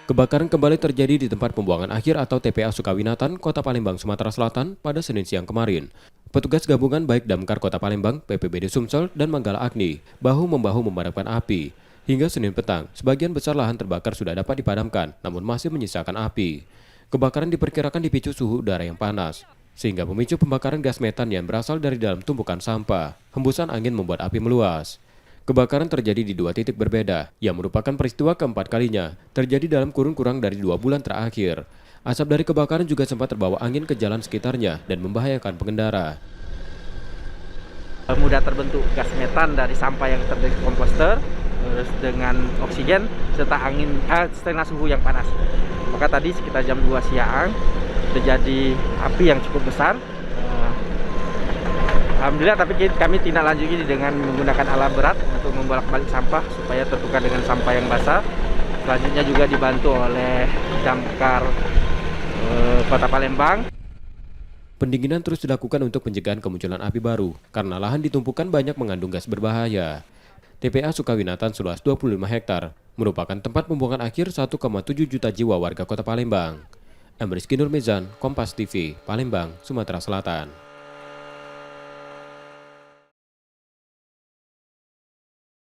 Kebakaran kembali terjadi di tempat pembuangan akhir atau TPA Sukawinatan, Kota Palembang, Sumatera Selatan pada Senin siang kemarin. Petugas gabungan baik Damkar Kota Palembang, BPBD Sumsel, dan Manggala Agni bahu-membahu memadamkan api. Hingga Senin petang, sebagian besar lahan terbakar sudah dapat dipadamkan, namun masih menyisakan api. Kebakaran diperkirakan dipicu suhu udara yang panas, sehingga memicu pembakaran gas metan yang berasal dari dalam tumpukan sampah. Hembusan angin membuat api meluas. Kebakaran terjadi di dua titik berbeda, yang merupakan peristiwa keempat kalinya, terjadi dalam kurun dari 2 bulan terakhir. Asap dari kebakaran juga sempat terbawa angin ke jalan sekitarnya dan membahayakan pengendara. Mudah terbentuk gas metan dari sampah yang terdekomposter, terus dengan oksigen serta setengah suhu yang panas. Maka tadi sekitar jam 2 siang terjadi api yang cukup besar. Alhamdulillah, tapi kami tindak lanjuti dengan menggunakan alat berat untuk membolak-balik sampah supaya tertukar dengan sampah yang basah. Selanjutnya juga dibantu oleh Damkar Kota Palembang. Pendinginan terus dilakukan untuk pencegahan kemunculan api baru, karena lahan ditumpukan banyak mengandung gas berbahaya. TPA Sukawinatan seluas 25 hektar, merupakan tempat pembuangan akhir 1,7 juta jiwa warga Kota Palembang. Emriski Nurmezan, Kompas TV, Palembang, Sumatera Selatan.